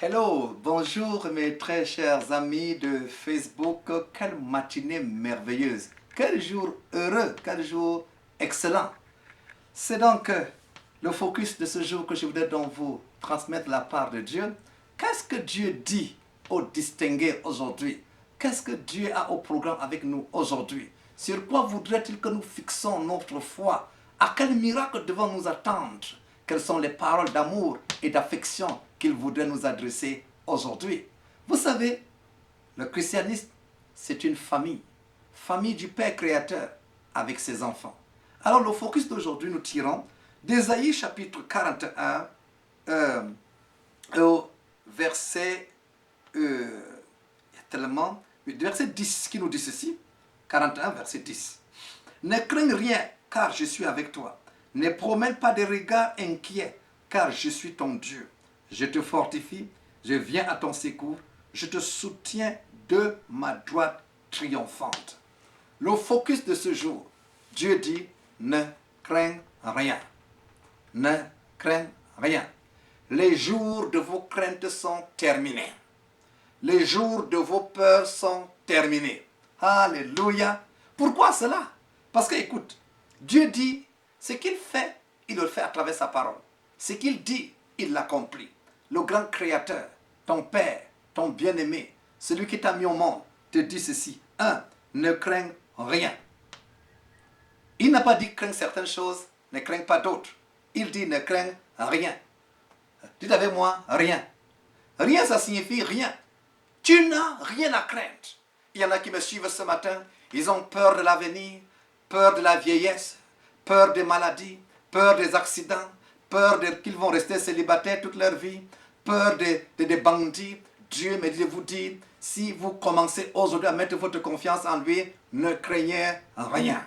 Hello, bonjour mes très chers amis de Facebook. Quelle matinée merveilleuse. Quel jour heureux, quel jour excellent. C'est donc le focus de ce jour que je voudrais donc vous transmettre de la part de Dieu. Qu'est-ce que Dieu dit aux distingués aujourd'hui? Qu'est-ce que Dieu a au programme avec nous aujourd'hui? Sur quoi voudrait-il que nous fixons notre foi? À quel miracle devons nous attendre? Quelles sont les paroles d'amour et d'affection qu'il voudrait nous adresser aujourd'hui? Vous savez, le christianisme, c'est une famille. Famille du Père créateur avec ses enfants. Alors le focus d'aujourd'hui, nous tirons d'Ésaïe chapitre 41 au verset, il y a tellement, verset 10 qui nous dit ceci, 41 verset 10. Ne crains rien car je suis avec toi. Ne promène pas des regards inquiets car je suis ton Dieu. Je te fortifie, je viens à ton secours, je te soutiens de ma droite triomphante. Le focus de ce jour, Dieu dit, ne crains rien. Ne crains rien. Les jours de vos craintes sont terminés. Les jours de vos peurs sont terminés. Alléluia. Pourquoi cela? Parce que, écoute, Dieu dit, ce qu'il fait, il le fait à travers sa parole. Ce qu'il dit, il l'accomplit. Le grand créateur, ton Père, ton bien-aimé, celui qui t'a mis au monde, te dit ceci. Ne crains rien. Il n'a pas dit crains certaines choses, ne crains pas d'autres. Il dit ne crains rien. Dites avec moi, rien. Rien, ça signifie rien. Tu n'as rien à craindre. Il y en a qui me suivent ce matin, ils ont peur de l'avenir, peur de la vieillesse, peur des maladies, peur des accidents, peur qu'ils vont rester célibataires toute leur vie, peur des bandits. Dieu me dit de vous dire, si vous commencez aujourd'hui à mettre votre confiance en lui, ne craignez rien.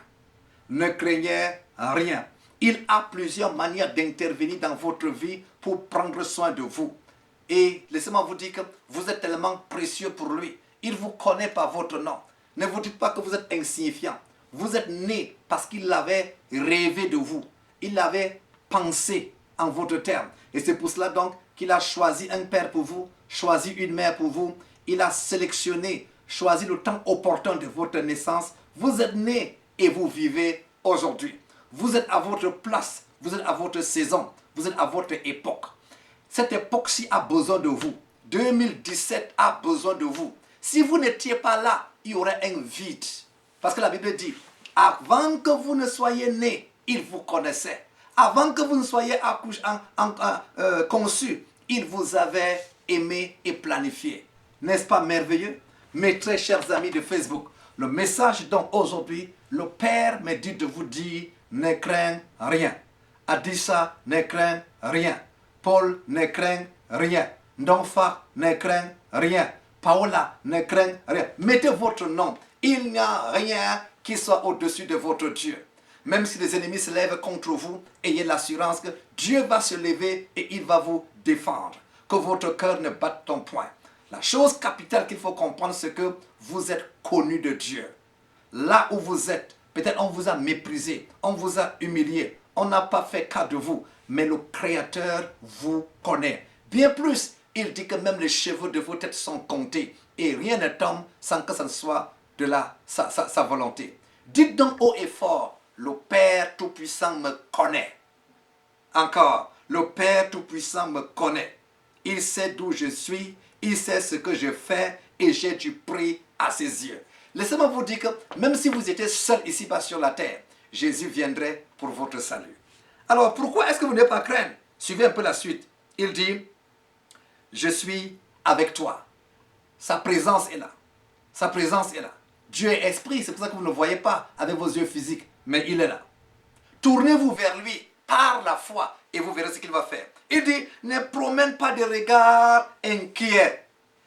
Ne craignez rien. Il a plusieurs manières d'intervenir dans votre vie pour prendre soin de vous. Et laissez-moi vous dire que vous êtes tellement précieux pour lui. Il vous connaît par votre nom. Ne vous dites pas que vous êtes insignifiant. Vous êtes né parce qu'il avait rêvé de vous. Il avait pensé en votre terme. Et c'est pour cela donc qu'il a choisi un père pour vous, choisi une mère pour vous. Il a sélectionné, choisi le temps opportun de votre naissance. Vous êtes né et vous vivez aujourd'hui. Vous êtes à votre place, vous êtes à votre saison, vous êtes à votre époque. Cette époque-ci a besoin de vous. 2017 a besoin de vous. Si vous n'étiez pas là, il y aurait un vide. Parce que la Bible dit, avant que vous ne soyez nés, il vous connaissait. Avant que vous ne soyez conçus, il vous avait aimé et planifié. N'est-ce pas merveilleux? Mes très chers amis de Facebook, le message donc aujourd'hui, le Père me dit de vous dire, ne crains rien. Adissa, ne crains rien. Paul, ne crains rien. Ndonfa, ne crains rien. Paola, ne crains rien. Mettez votre nom. Il n'y a rien qui soit au-dessus de votre Dieu. Même si les ennemis se lèvent contre vous, ayez l'assurance que Dieu va se lever et il va vous défendre. Que votre cœur ne batte ton point. La chose capitale qu'il faut comprendre, c'est que vous êtes connu de Dieu. Là où vous êtes, peut-être on vous a méprisé, on vous a humilié, on n'a pas fait cas de vous, mais le Créateur vous connaît. Bien plus, il dit que même les cheveux de vos têtes sont comptés et rien ne tombe sans que ça ne soit de sa volonté. Dites donc haut et fort, le Père Tout-Puissant me connaît. Encore, le Père Tout-Puissant me connaît. Il sait d'où je suis, il sait ce que je fais et j'ai du prix à ses yeux. Laissez-moi vous dire que même si vous étiez seul ici-bas sur la terre, Jésus viendrait pour votre salut. Alors pourquoi est-ce que vous n'avez pas craindre? Suivez un peu la suite. Il dit, je suis avec toi. Sa présence est là. Sa présence est là. Dieu est esprit, c'est pour ça que vous ne le voyez pas avec vos yeux physiques, mais il est là. Tournez-vous vers lui par la foi et vous verrez ce qu'il va faire. Il dit, ne promène pas de regards inquiets.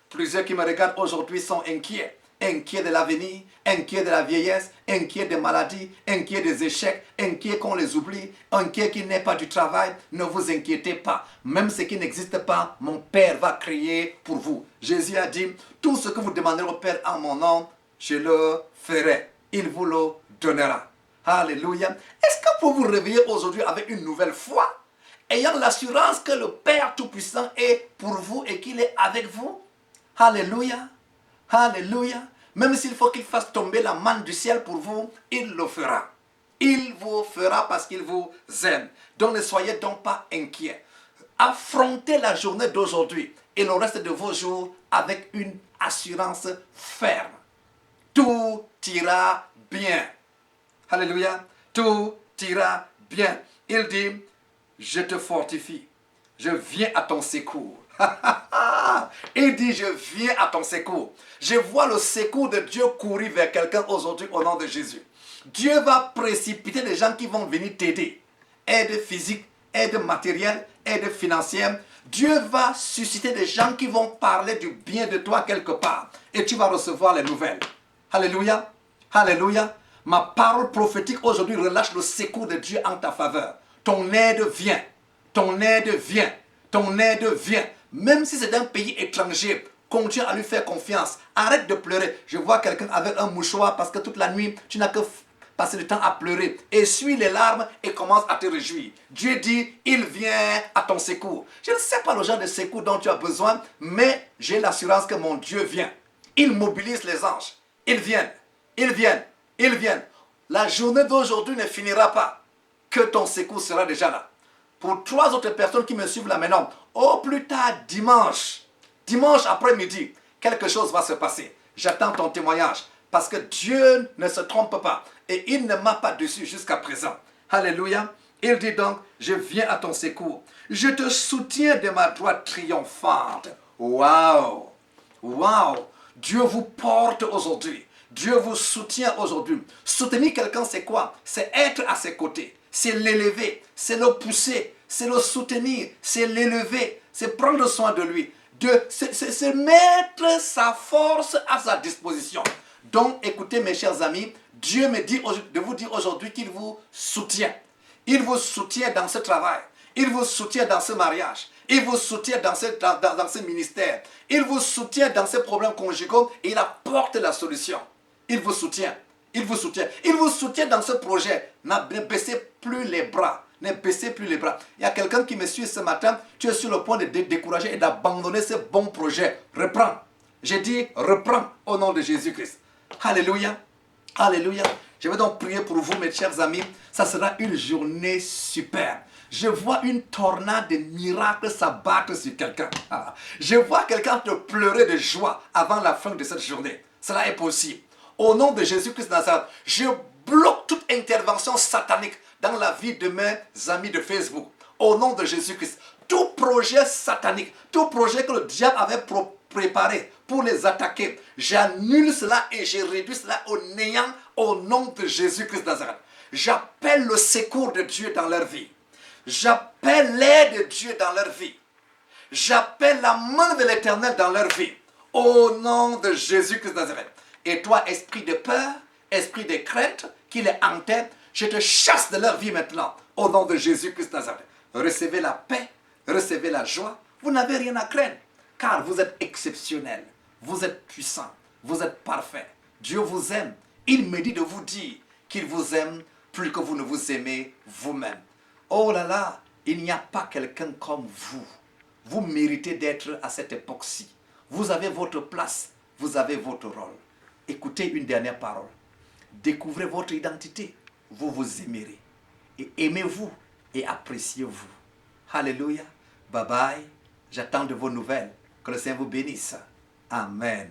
Plusieurs qui me regardent aujourd'hui sont inquiets. Inquiets de l'avenir, inquiets de la vieillesse, inquiets des maladies, inquiets des échecs, inquiets qu'on les oublie, inquiets qu'il n'ait pas du travail. Ne vous inquiétez pas. Même ce qui n'existe pas, mon Père va créer pour vous. Jésus a dit, tout ce que vous demanderez au Père en mon nom, je le ferai. Il vous le donnera. Alléluia. Est-ce que vous vous réveillez aujourd'hui avec une nouvelle foi? ayant l'assurance que le Père Tout-Puissant est pour vous et qu'il est avec vous. Alléluia. Alléluia. Même s'il faut qu'il fasse tomber la manne du ciel pour vous, il le fera. Il vous fera parce qu'il vous aime. Donc ne soyez donc pas inquiets. Affrontez la journée d'aujourd'hui et le reste de vos jours avec une assurance ferme. Tout ira bien. Alléluia. Tout ira bien. Il dit, je te fortifie. Je viens à ton secours. Il dit, je viens à ton secours. Je vois le secours de Dieu courir vers quelqu'un aujourd'hui au nom de Jésus. Dieu va précipiter des gens qui vont venir t'aider. Aide physique, aide matérielle, aide financière. Dieu va susciter des gens qui vont parler du bien de toi quelque part. Et tu vas recevoir les nouvelles. Alléluia. Alléluia. Ma parole prophétique aujourd'hui relâche le secours de Dieu en ta faveur. Ton aide vient. Ton aide vient. Ton aide vient. Même si c'est d'un pays étranger, continue à lui faire confiance. Arrête de pleurer. Je vois quelqu'un avec un mouchoir parce que toute la nuit, tu n'as que passer du temps à pleurer. Essuie les larmes et commence à te réjouir. Dieu dit, il vient à ton secours. Je ne sais pas le genre de secours dont tu as besoin, mais j'ai l'assurance que mon Dieu vient. Il mobilise les anges. Ils viennent. Ils viennent. Ils viennent. La journée d'aujourd'hui ne finira pas que ton secours sera déjà là. Pour 3 autres personnes qui me suivent là maintenant, au plus tard dimanche après-midi, quelque chose va se passer. J'attends ton témoignage parce que Dieu ne se trompe pas et il ne m'a pas déçu jusqu'à présent. Alléluia. Il dit donc, je viens à ton secours. Je te soutiens de ma droite triomphante. Waouh! Waouh! Dieu vous porte aujourd'hui. Dieu vous soutient aujourd'hui. Soutenir quelqu'un, c'est quoi? C'est être à ses côtés. C'est l'élever. C'est le pousser. C'est le soutenir. C'est l'élever. C'est prendre soin de lui. C'est mettre sa force à sa disposition. Donc, écoutez mes chers amis, Dieu me dit de vous dire aujourd'hui qu'il vous soutient. Il vous soutient dans ce travail. Il vous soutient dans ce mariage. Il vous soutient dans ce ministère. Il vous soutient dans ces problèmes conjugaux et il apporte la solution. Il vous soutient. Il vous soutient. Il vous soutient dans ce projet. Ne baissez plus les bras. Ne baissez plus les bras. Il y a quelqu'un qui me suit ce matin. Tu es sur le point de décourager et d'abandonner ce bon projet. Reprends. J'ai dit reprends au nom de Jésus-Christ. Alléluia. Alléluia. Je vais donc prier pour vous, mes chers amis. Ça sera une journée superbe. Je vois une tornade de miracles s'abattre sur quelqu'un. Je vois quelqu'un te pleurer de joie avant la fin de cette journée. Cela est possible. Au nom de Jésus-Christ de Nazareth, je bloque toute intervention satanique dans la vie de mes amis de Facebook. Au nom de Jésus-Christ, tout projet satanique, tout projet que le diable avait préparé pour les attaquer, j'annule cela et je réduis cela au néant au nom de Jésus-Christ de Nazareth. J'appelle le secours de Dieu dans leur vie. J'appelle l'aide de Dieu dans leur vie. J'appelle la main de l'Éternel dans leur vie. Au nom de Jésus-Christ de Nazareth. Et toi, esprit de peur, esprit de crainte, qui les hantait, je te chasse de leur vie maintenant. Au nom de Jésus-Christ de Nazareth. Recevez la paix, recevez la joie. Vous n'avez rien à craindre. Car vous êtes exceptionnel. Vous êtes puissant. Vous êtes parfait. Dieu vous aime. Il me dit de vous dire qu'il vous aime plus que vous ne vous aimez vous-même. Oh là là, il n'y a pas quelqu'un comme vous. Vous méritez d'être à cette époque-ci. Vous avez votre place. Vous avez votre rôle. Écoutez une dernière parole. Découvrez votre identité. Vous vous aimerez. Et aimez-vous et appréciez-vous. Alléluia. Bye bye. J'attends de vos nouvelles. Que le Seigneur vous bénisse. Amen.